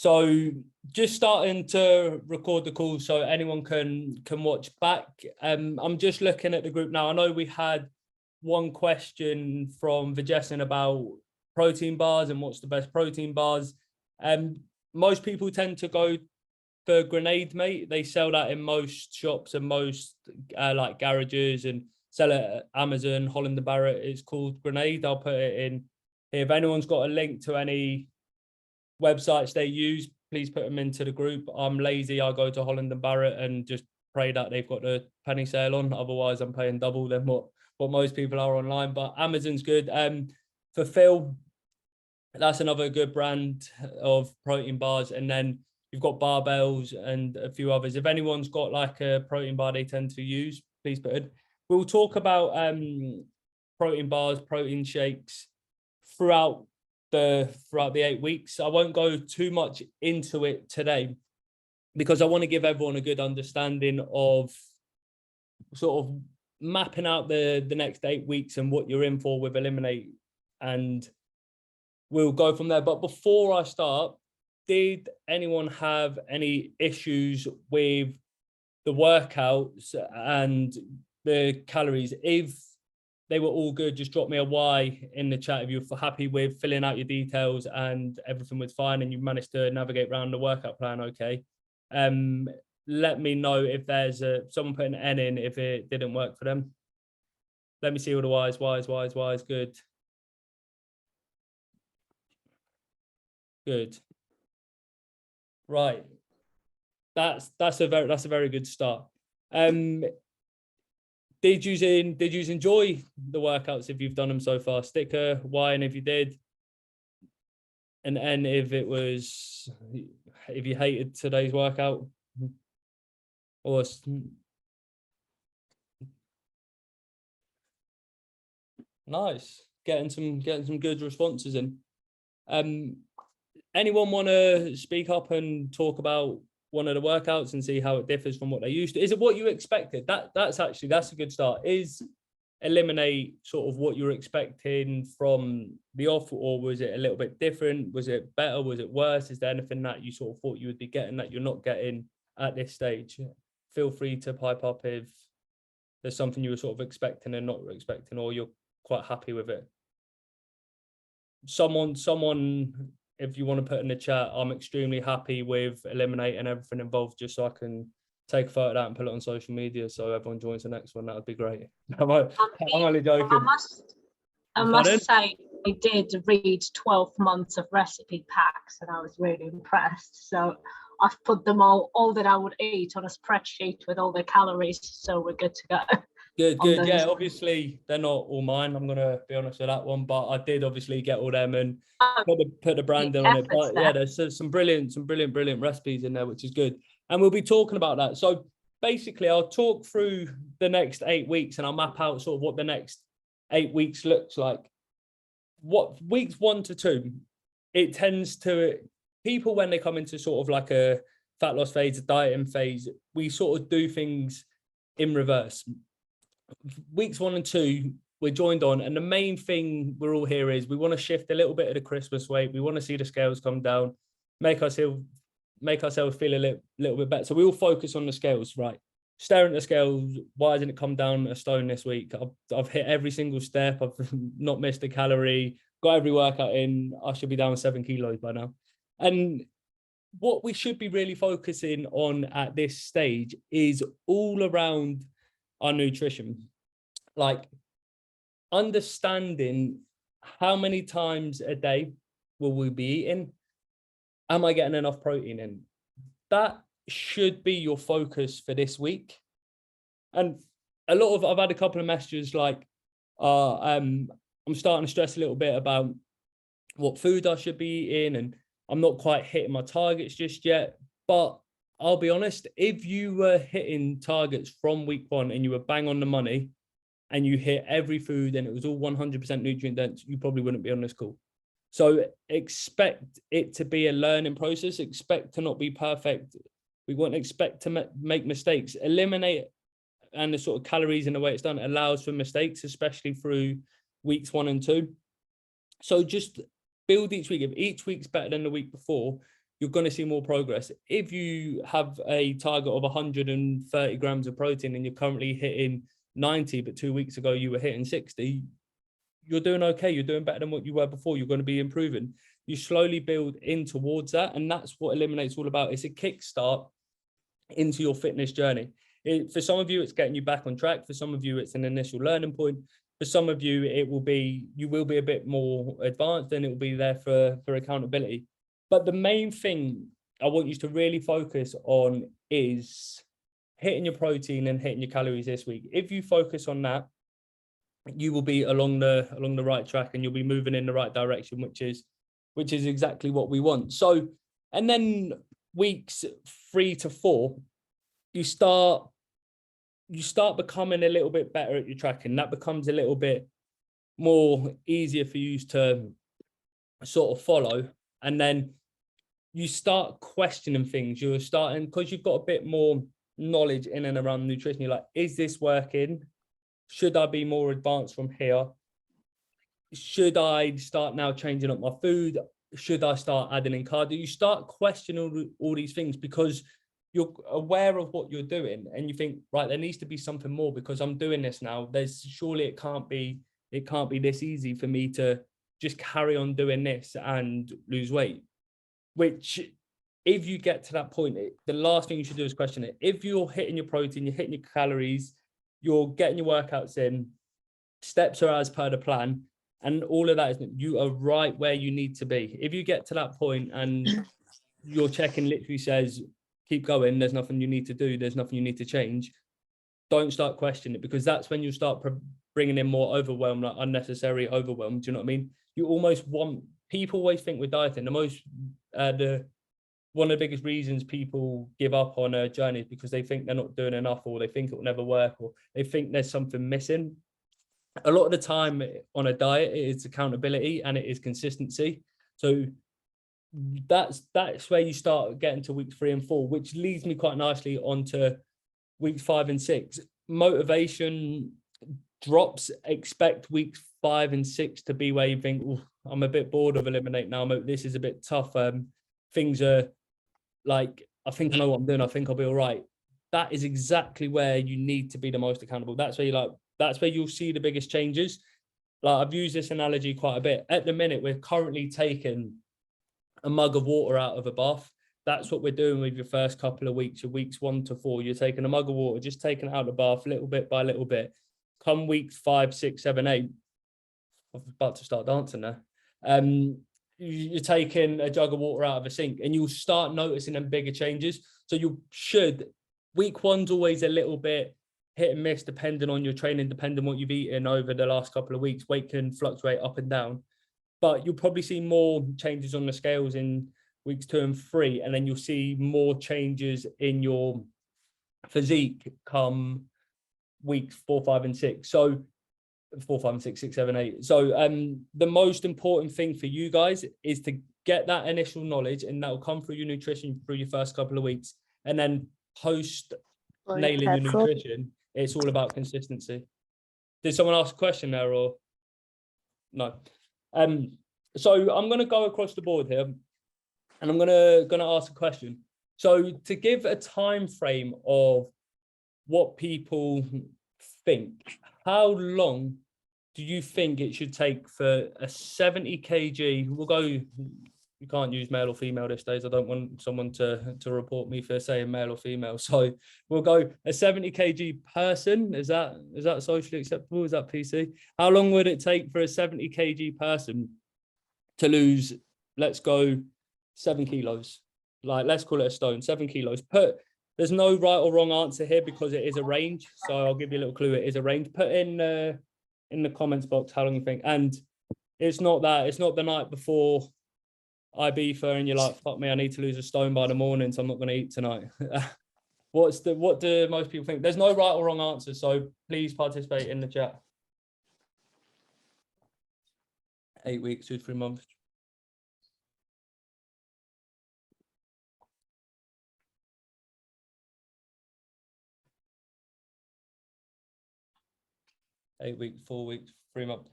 So just starting to record the call so anyone can watch back. I'm just looking at the group now. I know we had one question from Vijesin about protein bars and what's the best protein bars. Most people tend to go for Grenade, mate. They sell that in most shops and most like garages, and sell it at Amazon. Holland & Barrett, it's called Grenade. I'll put it in here. If anyone's got a link to any websites they use, please put them into the group. I'm lazy. I go to Holland & Barrett and just pray that they've got the penny sale on. Otherwise, I'm paying double than what most people are online. But Amazon's good. For Phil, that's another good brand of protein bars. And then you've got Barbells and a few others. If anyone's got like a protein bar they tend to use, please put it. We'll talk about protein bars, protein shakes throughout the 8 weeks. I won't go too much into it today because I want to give everyone a good understanding of sort of mapping out the next 8 weeks and what you're in for with ELIMIN8, and we'll go from there. But before I start, did anyone have any issues with the workouts and the calories? If they were all good, just drop me a Y in the chat if you're happy with filling out your details and everything was fine and you managed to navigate around the workout plan okay. Let me know if there's someone putting an N in if it didn't work for them. Let me see all the Ys. Good. Good. Right. That's a very good start. Did you enjoy the workouts if you've done them so far? Stick a Y and if you did, and N if you hated today's workout. Or nice, getting some good responses in. Anyone want to speak up and talk about one of the workouts and see how it differs from what they used to? Is it what you expected? That's a good start. Is ELIMIN8 sort of what you were expecting from the off, or was it a little bit different? Was it better? Was it worse? Is there anything that you sort of thought you would be getting that you're not getting at this stage? Feel free to pipe up if there's something you were sort of expecting and not expecting, or you're quite happy with it. Someone, if you want to put in the chat, I'm extremely happy with ELIMIN8 and everything involved, just so I can take a photo of that and put it on social media so everyone joins the next one. That would be great. I'm only joking. I must say, I did read 12 months of recipe packs and I was really impressed. So I've put them all that I would eat on a spreadsheet with all the calories. So we're good to go. Good. Yeah, obviously they're not all mine. I'm gonna be honest with that one, but I did obviously get all them and put the branding on it. But yeah, there's some brilliant recipes in there, which is good. And we'll be talking about that. So basically, I'll talk through the next 8 weeks and I'll map out sort of what the next 8 weeks looks like. What weeks 1 to 2, it tends to, people when they come into sort of like a fat loss phase, a dieting phase, we sort of do things in reverse. Weeks 1 and 2, we're joined on, and the main thing we're all here is we want to shift a little bit of the Christmas weight. We want to see the scales come down, make ourselves feel a little bit better. So we all focus on the scales, right? Staring at the scales, why hasn't it come down a stone this week? I've hit every single step. I've not missed a calorie, got every workout in. I should be down 7 kilos by now. And what we should be really focusing on at this stage is all around our nutrition, like understanding how many times a day will we be eating? Am I getting enough protein in? That should be your focus for this week. And I've had a couple of messages like, I'm starting to stress a little bit about what food I should be eating, and I'm not quite hitting my targets just yet. But I'll be honest, if you were hitting targets from week 1 and you were bang on the money and you hit every food and it was all 100% nutrient dense, you probably wouldn't be on this call. So expect it to be a learning process. Expect to not be perfect. We won't expect to make mistakes. ELIMIN8 and the sort of calories and the way it's done allows for mistakes, especially through weeks 1 and 2. So just build each week. If each week's better than the week before, you're going to see more progress. If you have a target of 130 grams of protein and you're currently hitting 90, but 2 weeks ago you were hitting 60, you're doing okay. You're doing better than what you were before. You're going to be improving. You slowly build in towards that. And that's what ELIMIN8's all about. It's a kickstart into your fitness journey. For some of you, it's getting you back on track. For some of you, it's an initial learning point. For some of you, you will be a bit more advanced, and it will be there for accountability. But the main thing I want you to really focus on is hitting your protein and hitting your calories this week. If you focus on that, you will be along the right track, and you'll be moving in the right direction, which is exactly what we want. So, and then weeks 3 to 4, you start becoming a little bit better at your tracking. That becomes a little bit more easier for you to sort of follow. And then you start questioning things. You're starting, because you've got a bit more knowledge in and around nutrition. You're like, is this working? Should I be more advanced from here? Should I start now changing up my food? Should I start adding in cardio? You start questioning all these things because you're aware of what you're doing, and you think, right, there needs to be something more because I'm doing this now. Surely it can't be this easy for me to just carry on doing this and lose weight. Which, if you get to that point, the last thing you should do is question it. If you're hitting your protein, you're hitting your calories, you're getting your workouts in, steps are as per the plan, and all of that is, you are right where you need to be. If you get to that point and your check-in literally says, keep going, there's nothing you need to do, there's nothing you need to change, don't start questioning it, because that's when you start bringing in more overwhelm, like unnecessary overwhelm. Do you know what I mean? You almost want, people always think with dieting, one of the biggest reasons people give up on a journey is because they think they're not doing enough, or they think it will never work, or they think there's something missing. A lot of the time on a diet, it is accountability and it is consistency. So that's where you start getting to weeks 3 and 4, which leads me quite nicely onto weeks 5 and 6. Motivation drops. Expect weeks 5 and 6 to be where you think, I'm a bit bored of ELIMIN8 now. This is a bit tough. Things are like, I think I know what I'm doing. I think I'll be all right. That is exactly where you need to be the most accountable. That's where you'll see the biggest changes. Like, I've used this analogy quite a bit. At the minute, we're currently taking a mug of water out of a bath. That's what we're doing with your first couple of weeks, your weeks 1 to 4. You're taking a mug of water, just taking it out of the bath little bit by little bit. Come weeks 5, 6, 7, 8, I'm about to start dancing there. You're taking a jug of water out of a sink, and you'll start noticing them bigger changes. So week 1's always a little bit hit and miss, depending on your training, depending on what you've eaten over the last couple of weeks. Weight can fluctuate up and down, but you'll probably see more changes on the scales in weeks 2 and 3, and then you'll see more changes in your physique come weeks 4, 5, and 6. So 4, 5, and 6, 6, 7, 8. So the most important thing for you guys is to get that initial knowledge, and that will come through your nutrition through your first couple of weeks, and then post nailing your nutrition, it's all about consistency. Did someone ask a question there, or no? So I'm going to go across the board here, and I'm going to ask a question. So to give a time frame of what people think, how long do you think it should take for a 70 kg? We'll go, you can't use male or female these days. I don't want someone to report me for saying male or female. So we'll go a 70 kg person. Is that socially acceptable? Is that PC? How long would it take for a 70 kg person to lose, let's go 7 kilos? Like, let's call it a stone, 7 kilos. There's no right or wrong answer here because it is a range. So I'll give you a little clue. It is a range. Put in the comments box how long you think. And it's not the night before Ibiza and you're like, fuck me, I need to lose a stone by the morning, so I'm not going to eat tonight. What do most people think? There's no right or wrong answer, so please participate in the chat. 8 weeks, 2 to 3 months. Eight weeks, 4 weeks, 3 months.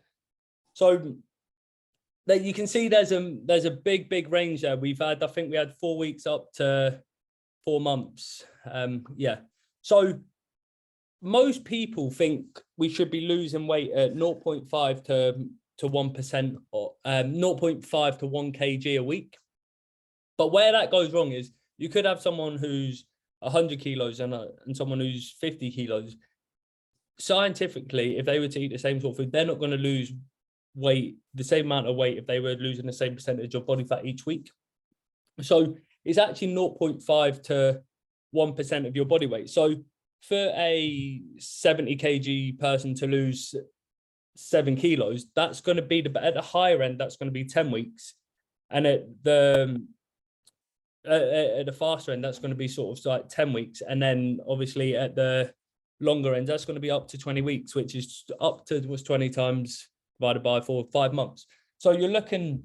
So that you can see there's a big range there. I think we had 4 weeks up to 4 months. Yeah. So most people think we should be losing weight at 0.5 to 1% or 0.5 to 1 kg a week. But where that goes wrong is you could have someone who's 100 kilos and someone who's 50 kilos. Scientifically, if they were to eat the same sort of food, they're not going to lose weight, the same amount of weight, if they were losing the same percentage of body fat each week. So it's actually 0.5 to 1% of your body weight. So for a 70 kg person to lose 7 kilos, that's going to be at the higher end, that's going to be 10 weeks. And at the faster end, that's going to be sort of like 10 weeks. And then obviously at the longer end, that's going to be up to 20 weeks, which is up to what's 20 times divided by 4, 5 months. So you're looking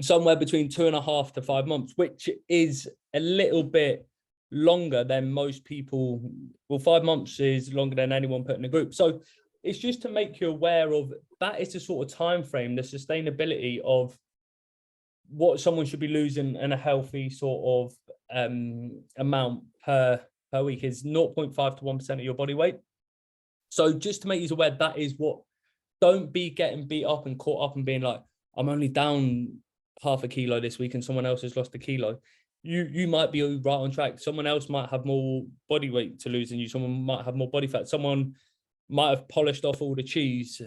somewhere between 2.5 to 5 months, which is a little bit longer than most people. Well, 5 months is longer than anyone put in a group. So it's just to make you aware of that is the sort of time frame, the sustainability of what someone should be losing in a healthy sort of amount per week is 0.5 to 1% of your body weight. So just to make you aware, that is what, don't be getting beat up and caught up and being like, I'm only down 0.5 kilo this week and someone else has lost 1 kilo. You might be right on track. Someone else might have more body weight to lose than you. Someone might have more body fat. Someone might have polished off all the cheese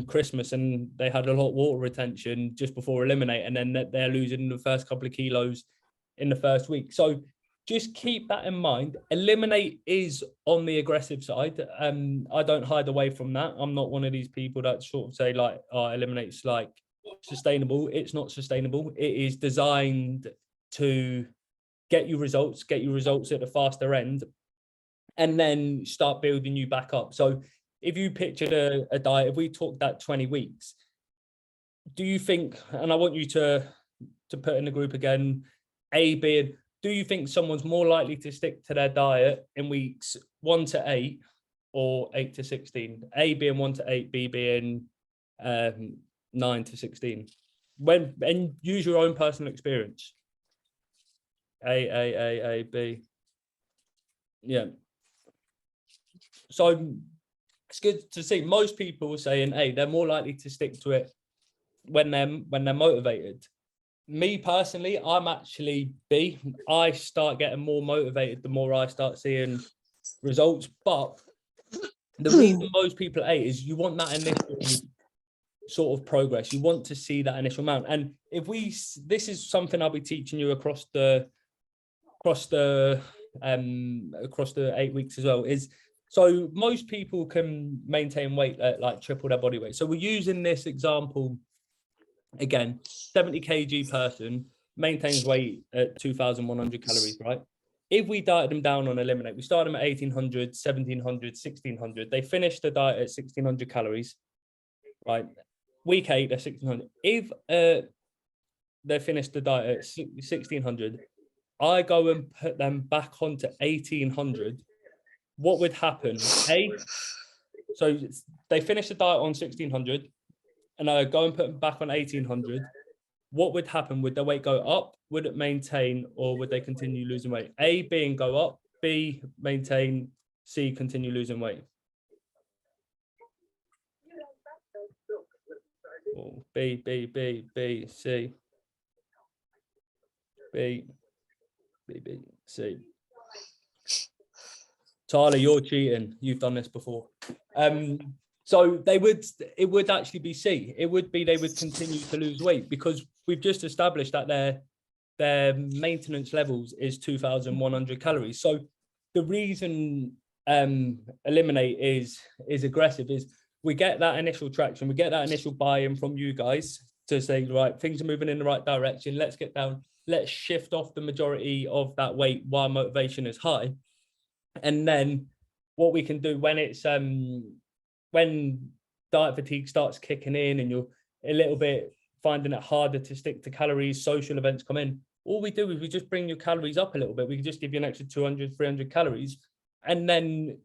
Christmas and they had a lot of water retention just before ELIMIN8, and then they're losing the first couple of kilos in the first week. So just keep that in mind. ELIMIN8 is on the aggressive side. I don't hide away from that. I'm not one of these people that sort of say like, oh, ELIMIN8's like sustainable. It's not sustainable. It is designed to get you results at the faster end, and then start building you back up. So if you pictured a diet, if we talked that 20 weeks, do you think, and I want you to put in the group again, A, B, and do you think someone's more likely to stick to their diet in weeks 1 to 8 or 8 to 16? A being 1 to 8, B being 9 to 16. And use your own personal experience. A, B. Yeah. So it's good to see most people saying, hey, they're more likely to stick to it when they're motivated. Me personally, I'm actually B. I start getting more motivated the more I start seeing results. But the reason most people are A is you want that initial sort of progress. You want to see that initial amount. And this is something I'll be teaching you across the 8 weeks as well, is so most people can maintain weight at like triple their body weight. So we're using this example again, 70 kg person maintains weight at 2,100 calories, right? If we diet them down on ELIMIN8, we start them at 1,800, 1,700, 1,600. They finish the diet at 1,600 calories, right? Week 8, they're 1,600. If they finish the diet at 1,600, I go and put them back onto 1,800. What would happen? So they finish the diet on 1,600, and I go and put them back on 1,800. What would happen? Would their weight go up? Would it maintain, or would they continue losing weight? A, being go up, B, maintain, C, continue losing weight. Oh, B, B, B, B, C. B, B, B, C. Tyler, you're cheating. You've done this before. So it would actually be C. It would be they would continue to lose weight, because we've just established that their maintenance levels is 2,100 calories. So the reason ELIMIN8 is aggressive is we get that initial traction, we get that initial buy-in from you guys to say, right, things are moving in the right direction. Let's get down. Let's shift off the majority of that weight while motivation is high. And then what we can do when it's when diet fatigue starts kicking in and you're a little bit finding it harder to stick to calories, social events come in, all we do is we just bring your calories up a little bit. We can just give you an extra 200, 300 calories. And then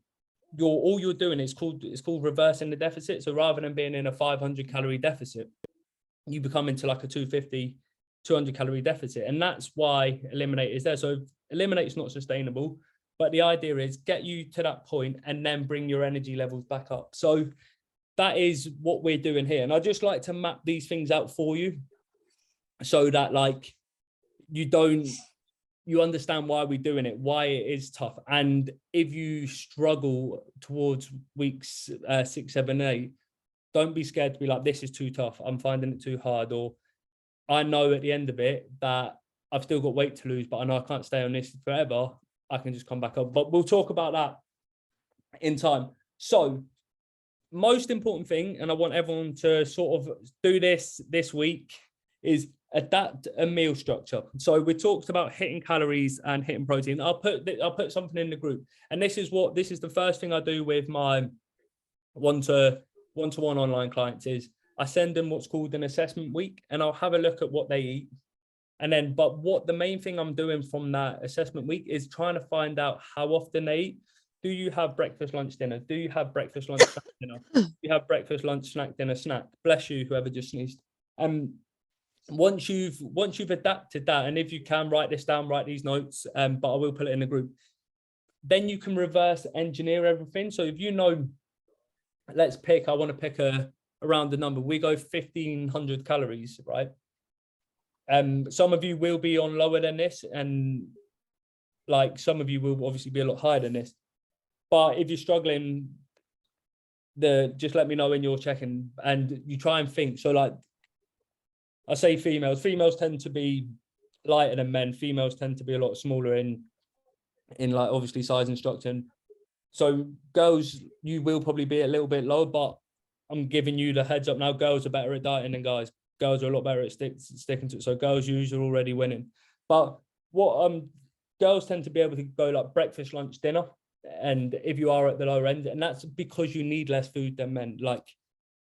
all you're doing is called reversing the deficit. So rather than being in a 500 calorie deficit, you become into like a 250, 200 calorie deficit. And that's why ELIMIN8 is there. So ELIMIN8 is not sustainable, but the idea is get you to that point and then bring your energy levels back up. So that is what we're doing here. And I just like to map these things out for you so that like you understand why we're doing it, why it is tough. And if you struggle towards weeks 6, 7, 8, don't be scared to be like, this is too tough, I'm finding it too hard, or I know at the end of it that I've still got weight to lose, but I know I can't stay on this forever. I can just come back up. But we'll talk about that in time. So most important thing, and I want everyone to sort of do this week, is adapt a meal structure. So we talked about hitting calories and hitting protein. I'll put something in the group, and this is the first thing I do with my one-to-one online clients is I send them what's called an assessment week, and I'll have a look at what they eat. And then, but what the main thing I'm doing from that assessment week is trying to find out how often they eat. Do you have breakfast, lunch, dinner? Do you have breakfast, lunch, snack, dinner? Do you have breakfast, lunch, snack, dinner, snack? Bless you, whoever just sneezed. Once you've adapted that, and if you can write this down, write these notes, but I will put it in the group, then you can reverse engineer everything. So if you know, let's pick, I want to pick around the number, we go 1,500 calories, right? Some of you will be on lower than this, and like some of you will obviously be a lot higher than this. But if you're struggling, just let me know when you're checking, and you try and think. So like I say females tend to be lighter than men. Females tend to be a lot smaller in like obviously size and structure. So girls, you will probably be a little bit lower, but I'm giving you the heads up now. Girls are better at dieting than guys. Girls are a lot better at sticking to it. So girls usually are already winning. But what girls tend to be able to go like breakfast, lunch, dinner. And if you are at the lower end, and that's because you need less food than men. Like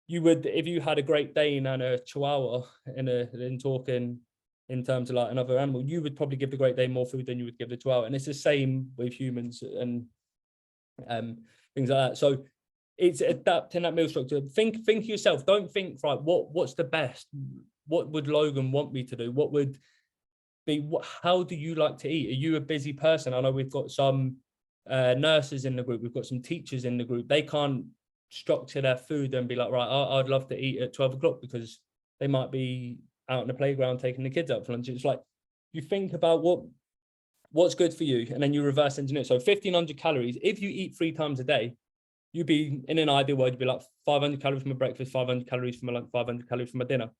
you would, if you had a Great Dane and a Chihuahua in talking in terms of like another animal, you would probably give the Great Dane more food than you would give the Chihuahua. And it's the same with humans and things like that. So it's adapting that meal structure. Think yourself. Don't think, right, what's the best? What would Logan want me to do? What would be, how do you like to eat? Are you a busy person? I know we've got some nurses in the group. We've got some teachers in the group. They can't structure their food and be like, right, I'd love to eat at 12 o'clock because they might be out in the playground taking the kids out for lunch. It's like you think about what's good for you, and then you reverse engineer. So 1,500 calories. If you eat 3 times a day, you'd be, in an ideal world, you'd be like 500 calories from my breakfast, 500 calories from my lunch, 500 calories from my dinner.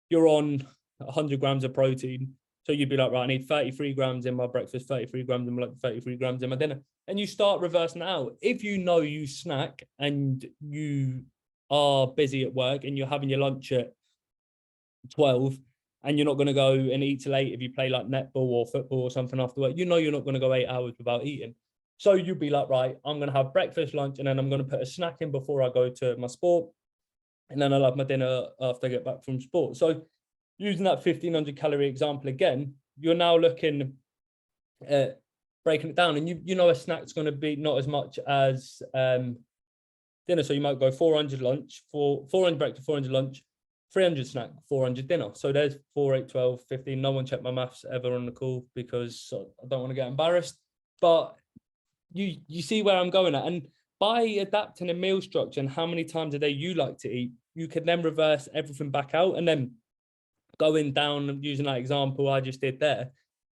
You're on 100 grams of protein. So you'd be like, right, I need 33 grams in my breakfast, 33 grams in my lunch, 33 grams in my dinner. And you start reversing it out. If you know you snack and you are busy at work and you're having your lunch at 12 and you're not going to go and eat till 8 if you play like netball or football or something after work, you know you're not going to go 8 hours without eating. So you'd be like, right, I'm going to have breakfast, lunch, and then I'm going to put a snack in before I go to my sport. And then I'll have my dinner after I get back from sport. So using that 1,500 calorie example again, you're now looking at breaking it down, and you know a snack's going to be not as much as dinner. So you might go 400 lunch, 400 breakfast, 400 lunch, 300 snack, 400 dinner. So there's 4, 8, 12, 15. No one checked my maths ever on the call because I don't want to get embarrassed. But you see where I'm going at. And by adapting a meal structure and how many times a day you like to eat, you can then reverse everything back out. And then going down, using that example I just did there,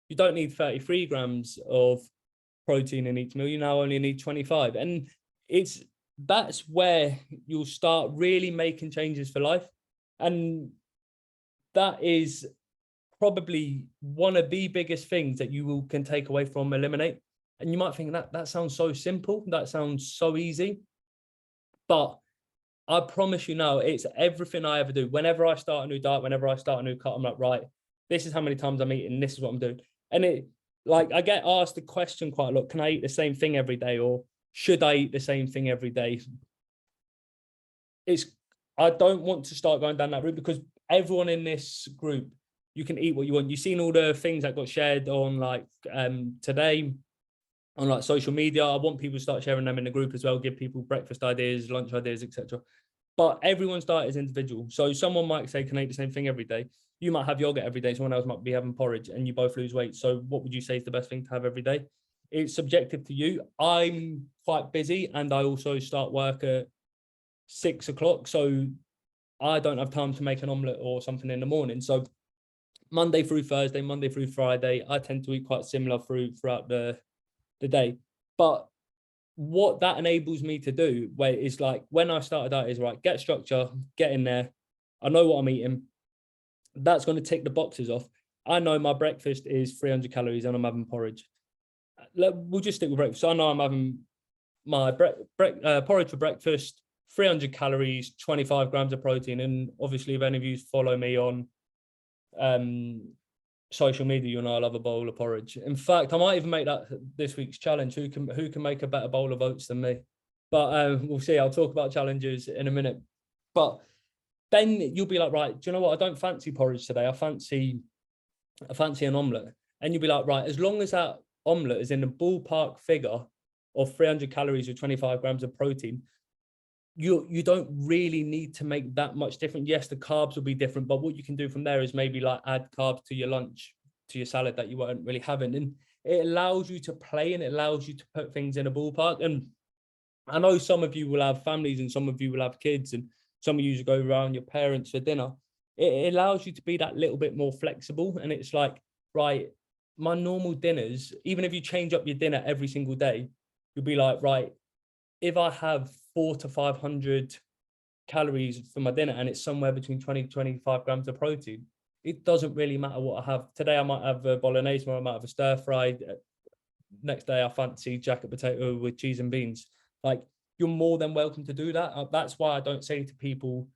you don't need 33 grams of protein in each meal. You now only need 25. And that's where you'll start really making changes for life. And that is probably one of the biggest things that you can take away from ELIMIN8. And you might think that sounds so simple, that sounds so easy, but I promise you now, it's everything I ever do. Whenever I start a new diet, whenever I start a new cut, I'm like, right, this is how many times I'm eating, this is what I'm doing. And I get asked the question quite a lot, can I eat the same thing every day, or should I eat the same thing every day? I don't want to start going down that route, because everyone in this group, you can eat what you want. You've seen all the things that got shared on like today on like social media. I want people to start sharing them in the group as well, give people breakfast ideas, lunch ideas, etc. but everyone's diet is individual. So someone might say, can I eat the same thing every day? You might have yogurt every day. Someone else might be having porridge, and you both lose weight. So what would you say is the best thing to have every day? It's subjective to you. I'm quite busy, and I also start work at 6 o'clock. So I don't have time to make an omelette or something in the morning. So Monday through Thursday, Monday through Friday, I tend to eat quite similar throughout the day. But what that enables me to do, where it's like when I started out, is right, get structure, get in there. I know what I'm eating. That's going to tick the boxes off. I know my breakfast is 300 calories and I'm having porridge. We'll just stick with breakfast. So I know I'm having my porridge for breakfast, 300 calories, 25 grams of protein. And obviously, if any of you follow me on social media, you'll know I love a bowl of porridge. In fact, I might even make that this week's challenge. Who can make a better bowl of oats than me? But we'll see. I'll talk about challenges in a minute. But then you'll be like, right, do you know what? I don't fancy porridge today. I fancy an omelette. And you'll be like, right, as long as that omelette is in the ballpark figure of 300 calories with 25 grams of protein, you don't really need to make that much different. Yes, the carbs will be different, but what you can do from there is maybe like add carbs to your lunch, to your salad that you weren't really having. And it allows you to play, and it allows you to put things in a ballpark. And I know some of you will have families and some of you will have kids, and some of you go around your parents for dinner. It allows you to be that little bit more flexible. And it's like, right, my normal dinners, even if you change up your dinner every single day, you'll be like, right, if I have 400 to 500 calories for my dinner and it's somewhere between 20 to 25 grams of protein, it doesn't really matter what I have. Today I might have a bolognese, tomorrow I might have a stir fried. Next day I fancy jacket potato with cheese and beans. Like, you're more than welcome to do that. That's why I don't say to people,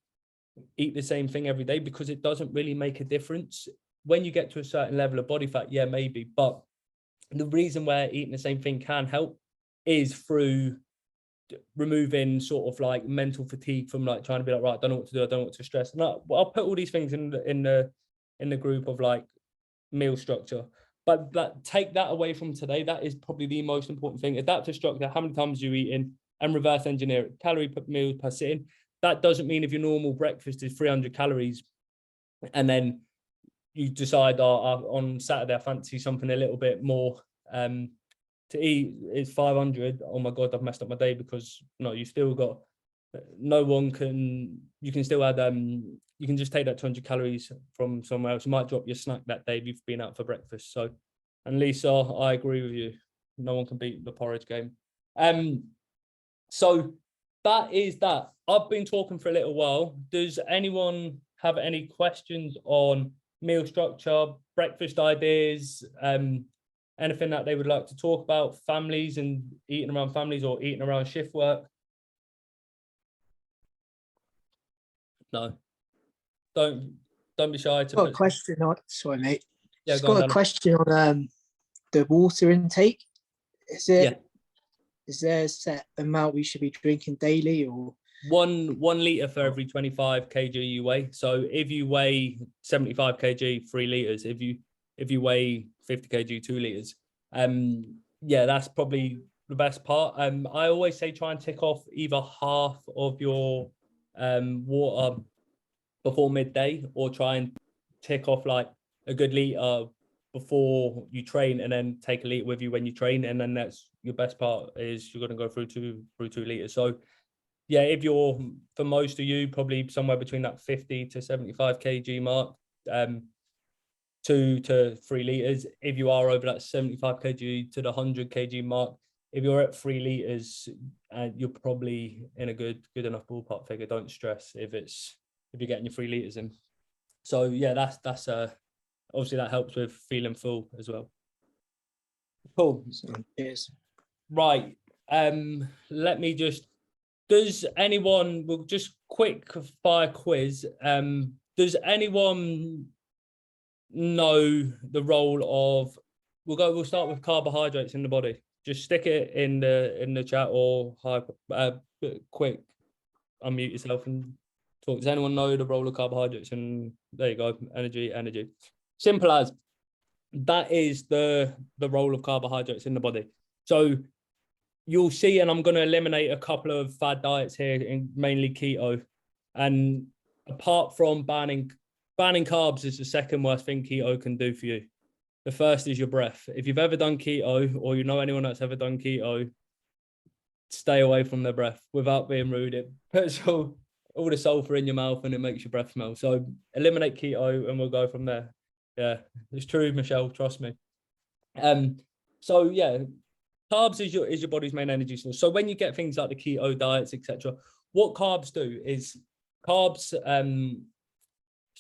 eat the same thing every day, because it doesn't really make a difference. When you get to a certain level of body fat, yeah, maybe. But the reason where eating the same thing can help is through removing sort of like mental fatigue from like trying to be like, right, I don't know what to do, I don't know what to stress. And I'll put all these things in the group of like meal structure. But take that away from today. That is probably the most important thing. Adapt to structure, how many times you're eating, and reverse engineer it. Calorie per meal per sitting. That doesn't mean if your normal breakfast is 300 calories and then you decide on Saturday I fancy something a little bit more to eat is 500. Oh my God, I've messed up my day, because no, you still got, you can still add, you can just take that 200 calories from somewhere else. You might drop your snack that day if you've been out for breakfast. So, and Lisa, I agree with you. No one can beat the porridge game. So that is that. I've been talking for a little while. Does anyone have any questions on meal structure, breakfast ideas, anything that they would like to talk about, families and eating around families or eating around shift work? No. Don't be shy to got a question on, sorry mate. Yeah, Just got a question on the water intake. Is there a set amount we should be drinking daily, or 1 liter for every 25 kg you weigh? So if you weigh 75 kg, 3 liters. If you weigh 50 kg, 2 liters. Yeah, that's probably the best part. I always say try and tick off either half of your water before midday, or try and tick off like a good liter before you train, and then take a liter with you when you train. And then that's your best part, is you're going to go through 2 liters. So yeah, if you're, for most of you, probably somewhere between that 50 to 75 kg mark, 2 to 3 liters. If you are over that 75 kg to the 100 kg mark, if you're at 3 liters, you're probably in a good enough ballpark figure. Don't stress if you're getting your 3 liters in. So yeah, that's obviously that helps with feeling full as well. Cool. yes. Right. Let me just, does anyone, we'll just quick fire quiz. Does anyone know the role of, we'll start with carbohydrates in the body. Just stick it in the chat, or quick unmute yourself and talk. Does anyone know the role of carbohydrates? And there you go, energy. Simple as that is the role of carbohydrates in the body. So you'll see, and I'm going to eliminate a couple of fad diets here, in mainly keto. And apart from banning carbs is the second worst thing keto can do for you. The first is your breath. If you've ever done keto, or you know anyone that's ever done keto, stay away from their breath. Without being rude, it puts all the sulfur in your mouth and it makes your breath smell. So eliminate keto and we'll go from there. Yeah, it's true, Michelle, trust me. So yeah, carbs is your body's main energy source. So when you get things like the keto diets, etc., what carbs do is carbs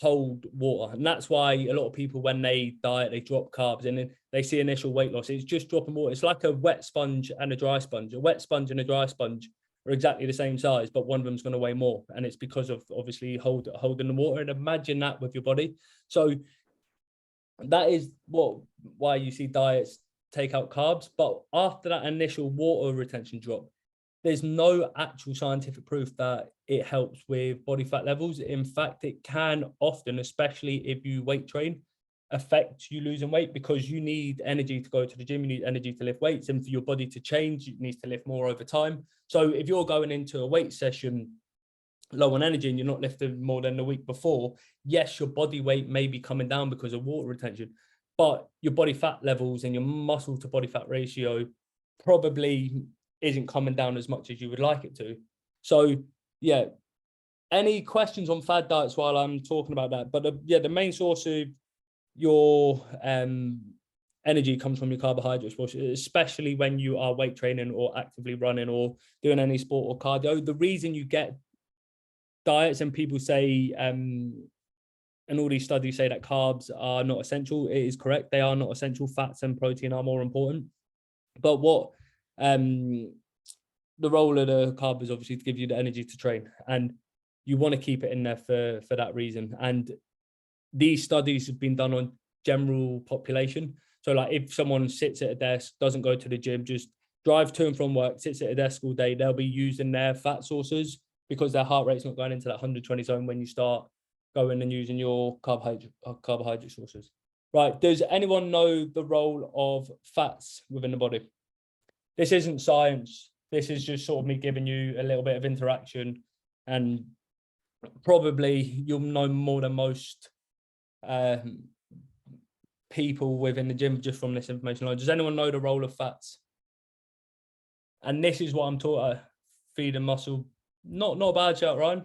hold water, and that's why a lot of people, when they diet, they drop carbs and then they see initial weight loss. It's just dropping water. It's like a wet sponge and a dry sponge. A wet sponge and a dry sponge are exactly the same size, but one of them's going to weigh more, and it's because of obviously holding the water. And imagine that with your body. So that is why you see diets take out carbs, but after that initial water retention drop, there's no actual scientific proof that it helps with body fat levels. In fact, it can often, especially if you weight train, affect you losing weight, because you need energy to go to the gym, you need energy to lift weights, and for your body to change, it needs to lift more over time. So if you're going into a weight session low on energy and you're not lifting more than the week before, yes, your body weight may be coming down because of water retention, but your body fat levels and your muscle to body fat ratio probably isn't coming down as much as you would like it to. So yeah, any questions on fad diets while I'm talking about that? But the main source of your energy comes from your carbohydrates, especially when you are weight training or actively running or doing any sport or cardio. The reason you get diets and people say and all these studies say that carbs are not essential, it is correct, they are not essential. Fats and protein are more important, but what the role of the carb is obviously to give you the energy to train, and you want to keep it in there for that reason. And these studies have been done on general population. So like if someone sits at a desk, doesn't go to the gym, just drives to and from work, sits at a desk all day, they'll be using their fat sources because their heart rate's not going into that 120 zone when you start going and using your carbohydrate sources. Right, does anyone know the role of fats within the body? This isn't science. This is just sort of me giving you a little bit of interaction, and probably you'll know more than most people within the gym just from this information. Does anyone know the role of fats? And this is what I'm taught at Feed and Muscle. Not a bad shout, Ryan.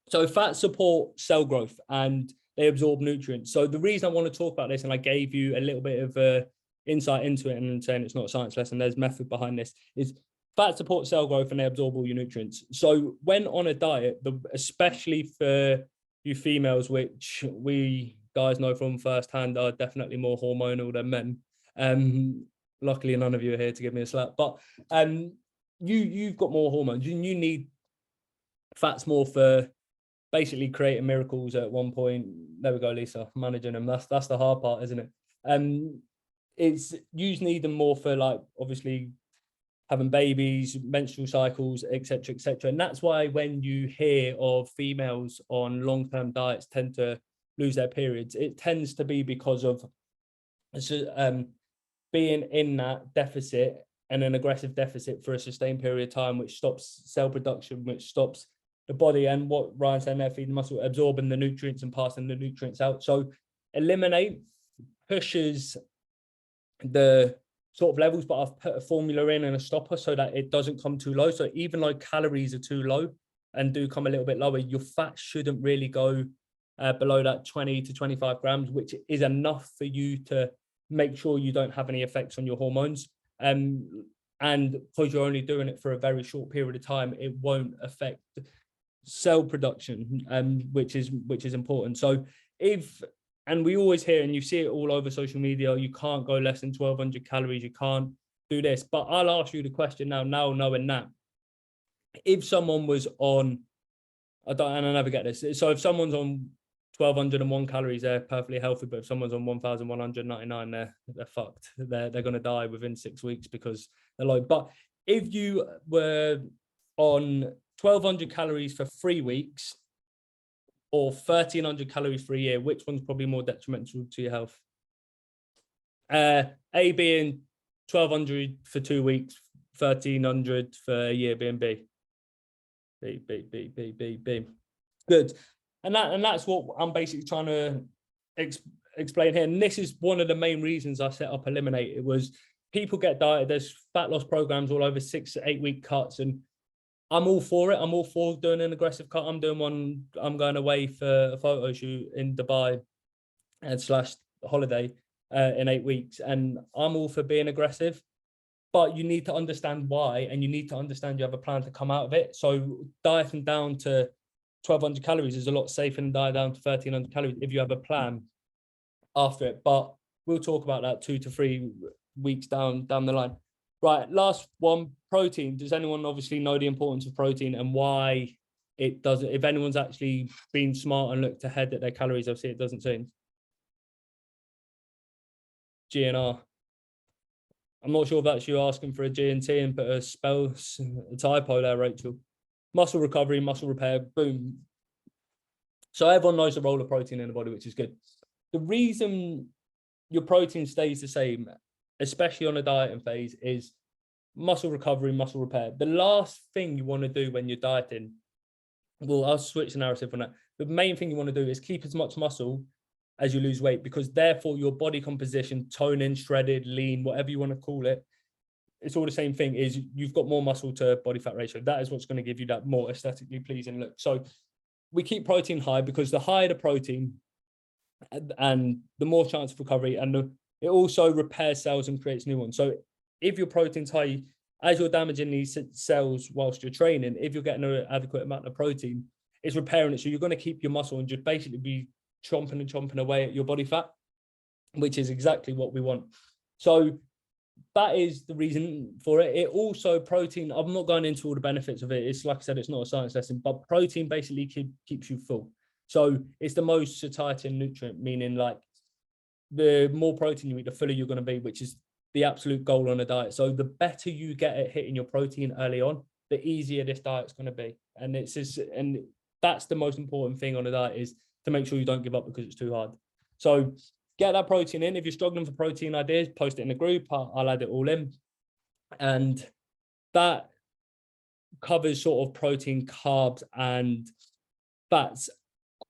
So fats support cell growth and they absorb nutrients. So the reason I want to talk about this, and I gave you a little bit of insight into it and saying it's not a science lesson, there's method behind this, is fats support cell growth and they absorb all your nutrients. So when on a diet, especially for you females, which we guys know from firsthand are definitely more hormonal than men. Luckily, none of you are here to give me a slap, but you've got more hormones. You need fats more for basically creating miracles at one point. There we go, Lisa, managing them. That's the hard part, isn't it? It's you need them more for, like, obviously having babies, menstrual cycles, etc., etc. And that's why when you hear of females on long-term diets tend to lose their periods, it tends to be because of being in that deficit and an aggressive deficit for a sustained period of time, which stops cell production, which stops the body, and what Ryan said there, feeding muscle, absorbing the nutrients and passing the nutrients out. So ELIMIN8 pushes the sort of levels, but I've put a formula in and a stopper so that it doesn't come too low. So even though calories are too low and do come a little bit lower, your fat shouldn't really go below that 20 to 25 grams, which is enough for you to make sure you don't have any effects on your hormones. And because you're only doing it for a very short period of time, it won't affect cell production, which is important. So and we always hear, and you see it all over social media, you can't go less than 1,200 calories, you can't do this. But I'll ask you the question now knowing that. If someone was on, and I never get this, so if someone's on 1,201 calories, they're perfectly healthy, but if someone's on 1,199, they're fucked. They're going to die within 6 weeks because they're low. But if you were on 1,200 calories for 3 weeks, or 1,300 calories for a year, which one's probably more detrimental to your health? A being 1,200 for 2 weeks, 1,300 for a year being B. B. Good. And that's what I'm basically trying to explain here. And this is one of the main reasons I set up ELIMIN8. It was people get dieted. There's fat loss programs all over 6 to 8 week cuts, and I'm all for it. I'm all for doing an aggressive cut. I'm doing one. I'm going away for a photo shoot in Dubai and / holiday in 8 weeks, and I'm all for being aggressive. But you need to understand why, and you need to understand you have a plan to come out of it. So dieting down to 1,200 calories is a lot safer than dieting down to 1,300 calories if you have a plan after it. But we'll talk about that 2 to 3 weeks down the line. Right, last one, protein. Does anyone obviously know the importance of protein and why it doesn't? If anyone's actually been smart and looked ahead at their calories, obviously it doesn't change. GNR. I'm not sure if that's you asking for a G&T and put a typo there, Rachel. Muscle recovery, muscle repair, boom. So everyone knows the role of protein in the body, which is good. The reason your protein stays the same, especially on a dieting phase, is muscle recovery, muscle repair. The last thing you want to do when you're dieting, well, I'll switch the narrative on that. The main thing you want to do is keep as much muscle as you lose weight, because therefore your body composition, toning, shredded, lean, whatever you want to call it, it's all the same thing, is you've got more muscle to body fat ratio. That is what's going to give you that more aesthetically pleasing look. So we keep protein high because the higher the protein and the more chance of recovery, and it also repairs cells and creates new ones. So if your protein's high, as you're damaging these cells whilst you're training, if you're getting an adequate amount of protein, it's repairing it. So you're going to keep your muscle and just basically be chomping away at your body fat, which is exactly what we want. So that is the reason for it. It also, protein, I'm not going into all the benefits of it. It's like I said, it's not a science lesson, but protein basically keeps you full. So it's the most satiety and nutrient, meaning like the more protein you eat, the fuller you're going to be, which is the absolute goal on a diet. So the better you get at hitting your protein early on, the easier this diet's going to be. And and that's the most important thing on a diet, is to make sure you don't give up because it's too hard. So get that protein in. If you're struggling for protein ideas, post it in the group. I'll add it all in. And that covers sort of protein, carbs, and fats.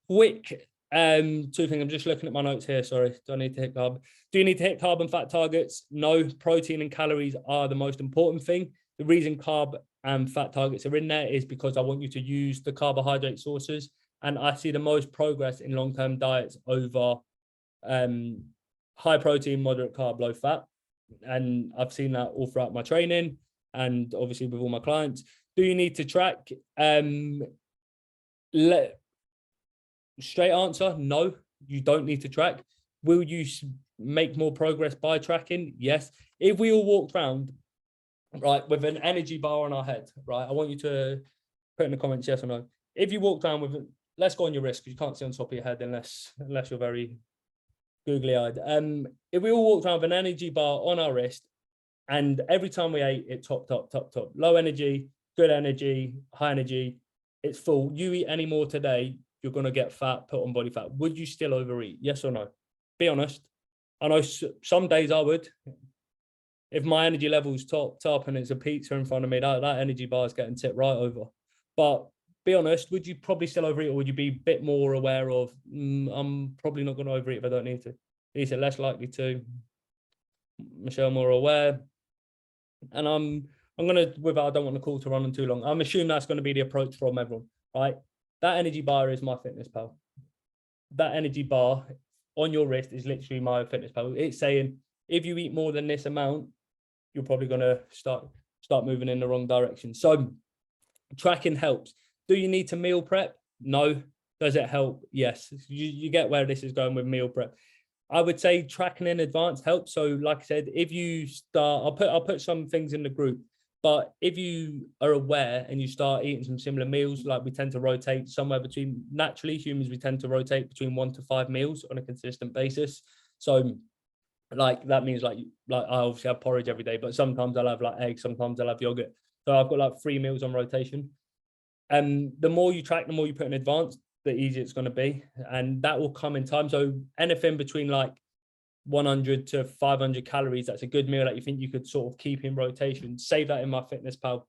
Quick, 2 things. I'm just looking at my notes here. Sorry, do I need to hit carb? Do you need to hit carb and fat targets? No, protein and calories are the most important thing. The reason carb and fat targets are in there is because I want you to use the carbohydrate sources. And I see the most progress in long-term diets over high protein, moderate carb, low fat. And I've seen that all throughout my training and obviously with all my clients. Do you need to track? Straight answer, no, you don't need to track. Will you make more progress by tracking? Yes. If we all walked around, right, with an energy bar on our head, right, I want you to put in the comments yes or no. If you walked around with, let's go on your wrist, because you can't see on top of your head unless you're very googly-eyed. If we all walked around with an energy bar on our wrist, and every time we ate, it top, low energy, good energy, high energy, it's full. You eat any more today, you're going to get fat, put on body fat. Would you still overeat? Yes or no? Be honest. I know some days I would. If my energy level's topped up and it's a pizza in front of me, that energy bar is getting tipped right over. But be honest, would you probably still overeat, or would you be a bit more aware of, I'm probably not going to overeat if I don't need to? Lisa, less likely to. Michelle, more aware. And I'm going to, I don't want the call to run on too long. I'm assuming that's going to be the approach from everyone, right? That energy bar is MyFitnessPal. That energy bar on your wrist is literally MyFitnessPal. It's saying, if you eat more than this amount, you're probably going to start moving in the wrong direction. So tracking helps. Do you need to meal prep? No. Does it help? Yes. You get where this is going with meal prep. I would say tracking in advance helps. So like I said, if you start, I'll put some things in the group, but if you are aware and you start eating some similar meals, like we tend to rotate somewhere between, naturally humans, we tend to rotate between 1 to 5 meals on a consistent basis. So like that means like I obviously have porridge every day, but sometimes I'll have like eggs, sometimes I'll have yogurt. So I've got like 3 meals on rotation. And the more you track, the more you put in advance, the easier it's going to be. And that will come in time. So anything between like 100 to 500 calories, that's a good meal that you think you could sort of keep in rotation. Save that in MyFitnessPal,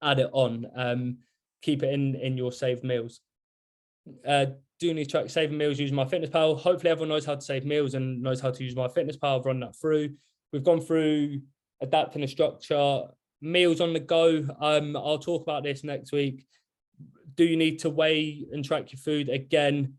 add it on. keep it in your saved meals. Do need to track saving meals using MyFitnessPal. Hopefully everyone knows how to save meals and knows how to use MyFitnessPal. I've run that through. We've gone through adapting a structure, meals on the go. I'll talk about this next week. Do you need to weigh and track your food? Again,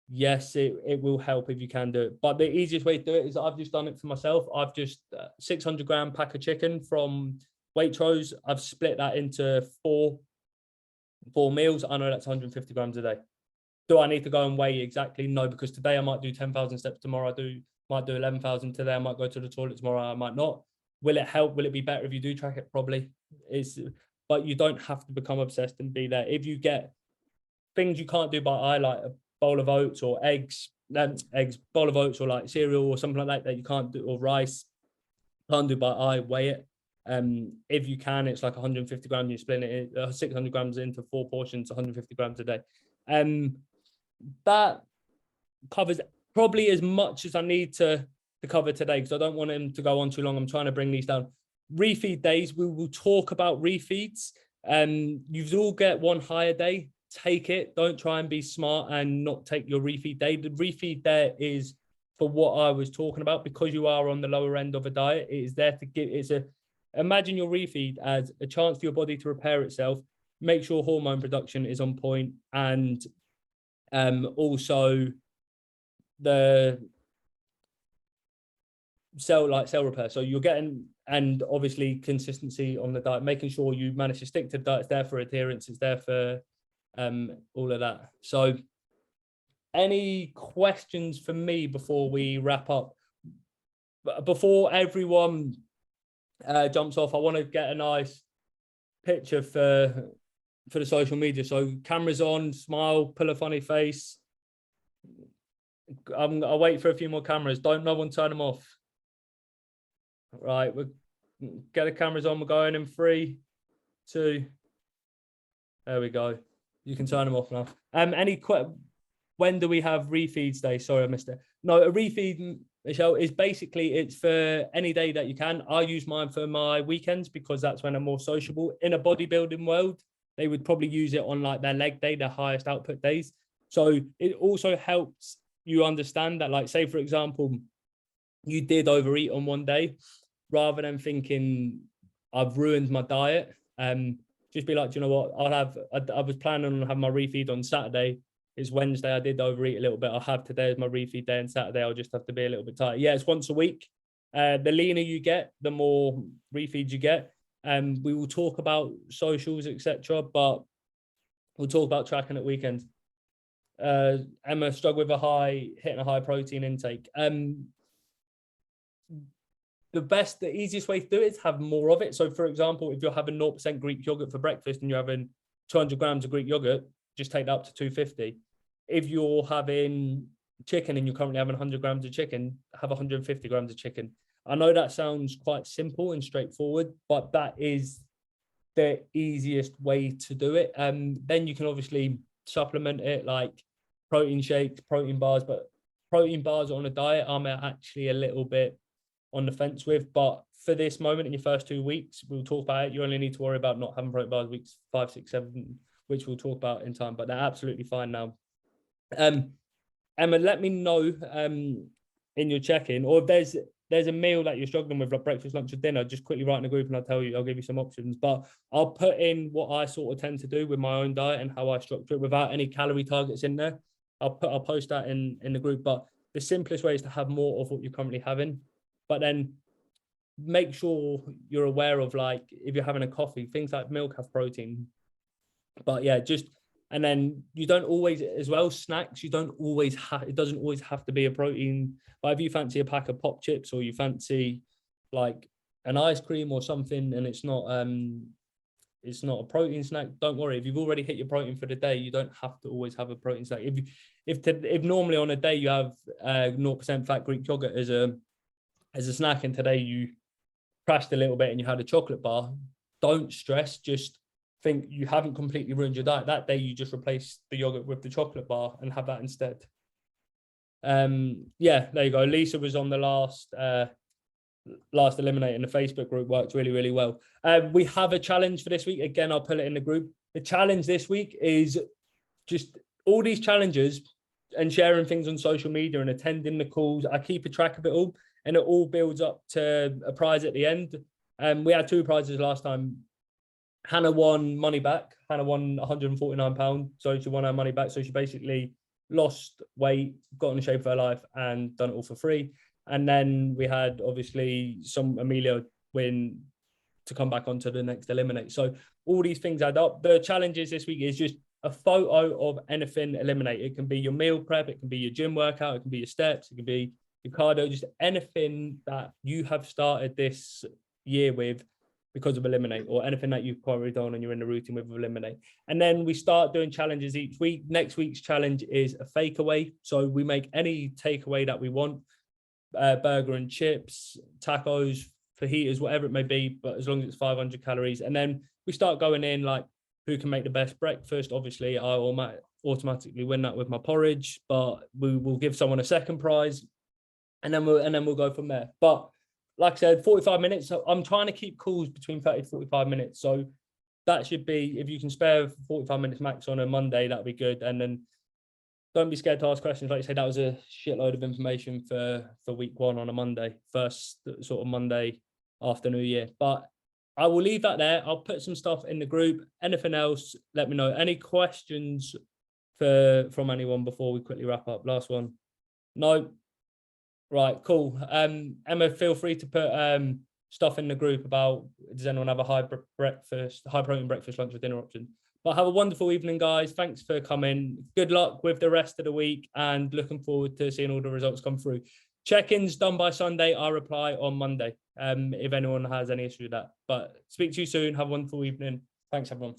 yes, it will help if you can do it. But the easiest way to do it is I've just done it for myself. I've just 600 gram pack of chicken from Waitrose. I've split that into four meals. I know that's 150 grams a day. Do I need to go and weigh exactly? No, because today I might do 10,000 steps. Tomorrow might do 11,000. Today I might go to the toilet. Tomorrow I might not. Will it help? Will it be better if you do track it? Probably. But you don't have to become obsessed and be there. If you get things you can't do by eye, like a bowl of oats or bowl of oats or like cereal or something like that you can't do, or rice, can't do by eye, weigh it. If you can, it's like 150 grams. You split it 600 grams into 4 portions, 150 grams a day. That covers probably as much as I need to cover today, because I don't want him to go on too long. I'm trying to bring these down. Refeed days, we will talk about refeeds. You all get one higher day. Take it. Don't try and be smart and not take your refeed day. The refeed there is for what I was talking about, because you are on the lower end of a diet. It is there to give. Imagine your refeed as a chance for your body to repair itself, make sure hormone production is on point, and also the cell repair. So you're getting, and obviously consistency on the diet, making sure you manage to stick to the diet. It's there for adherence. It's there for all of that. So any questions for me before we wrap up? Before everyone jumps off, I want to get a nice picture for the social media. So cameras on, smile, pull a funny face. I'll wait for a few more cameras. Don't no one turn them off. Right, we'll get the cameras on. We're going in 3, 2. There we go. You can turn them off now. When do we have refeeds day? Sorry, I missed it. No, a refeed, Michelle, is basically, it's for any day that you can. I use mine for my weekends because that's when I'm more sociable. In a bodybuilding world, they would probably use it on like their leg day, their highest output days. So it also helps you understand that, like, say, for example, you did overeat on one day, rather than thinking I've ruined my diet. Just be like, do you know what? I was planning on having my refeed on Saturday. It's Wednesday. I did overeat a little bit. I'll have today as my refeed day, and Saturday I'll just have to be a little bit tight. Yeah, it's once a week. The leaner you get, the more refeeds you get. We will talk about socials, etc., but we'll talk about tracking at weekends. Emma struggled with hitting a high protein intake. The easiest way to do it is have more of it. So, for example, if you're having 0% Greek yogurt for breakfast and you're having 200 grams of Greek yogurt, just take that up to 250. If you're having chicken and you're currently having 100 grams of chicken, have 150 grams of chicken. I know that sounds quite simple and straightforward, but that is the easiest way to do it. Then you can obviously supplement it like protein shakes, protein bars, but protein bars on a diet, I'm actually a little bit on the fence with. But for this moment, in your first 2 weeks, we'll talk about it. You only need to worry about not having protein bars weeks 5, 6, 7, which we'll talk about in time, but they're absolutely fine now. Emma, let me know in your check-in, or if there's a meal that you're struggling with, like breakfast, lunch, or dinner, just quickly write in the group and I'll give you some options. But I'll put in what I sort of tend to do with my own diet and how I structure it without any calorie targets in there. I'll post that in the group. But the simplest way is to have more of what you're currently having. But then make sure you're aware of, like, if you're having a coffee, things like milk have protein. But yeah, and then you don't always, as well, snacks, it doesn't always have to be a protein. But if you fancy a pack of pop chips, or you fancy like an ice cream or something, and it's not a protein snack, don't worry. If you've already hit your protein for the day, you don't have to always have a protein snack. If normally on a day you have 0% fat Greek yogurt as a snack, and today you crashed a little bit and you had a chocolate bar, don't stress. Just think you haven't completely ruined your diet. That day you just replace the yogurt with the chocolate bar and have that instead. Yeah, there you go. Lisa was on the last ELIMIN8 in the Facebook group. Worked really, really well. We have a challenge for this week. Again, I'll put it in the group. The challenge this week is just all these challenges and sharing things on social media and attending the calls. I keep a track of it all, and it all builds up to a prize at the end. We had 2 prizes last time. Hannah won money back. Hannah won £149, so she won her money back. So she basically lost weight, got in shape of her life, and done it all for free. And then we had obviously some Amelia win to come back onto the next Eliminate. So all these things add up. The challenges this week is just a photo of anything Eliminate. It can be your meal prep, it can be your gym workout, it can be your steps, it can be your cardio, just anything that you have started this year with because of Eliminate, or anything that you've carried on and you're in the routine with Eliminate. And then we start doing challenges each week. Next week's challenge is a fake away. So we make any takeaway that we want, burger and chips, tacos, fajitas, whatever it may be, but as long as it's 500 calories. And then we start going in like who can make the best breakfast. Obviously, I automatically win that with my porridge, but we will give someone a second prize, and then we'll go from there. But like I said, 45 minutes. So I'm trying to keep calls between 30 to 45 minutes. So that should be, if you can spare 45 minutes max on a Monday, that'd be good. And then don't be scared to ask questions. Like you said, that was a shitload of information for week 1 on a Monday, first sort of Monday after New Year. But I will leave that there. I'll put some stuff in the group. Anything else, let me know. Any questions from anyone before we quickly wrap up? Last one. No. Right, cool. Emma, feel free to put stuff in the group about, does anyone have a high protein breakfast, lunch or dinner option? But have a wonderful evening, guys. Thanks for coming. Good luck with the rest of the week, and looking forward to seeing all the results come through. Check-ins done by Sunday. I'll reply on Monday if anyone has any issue with that. But speak to you soon. Have a wonderful evening. Thanks, everyone.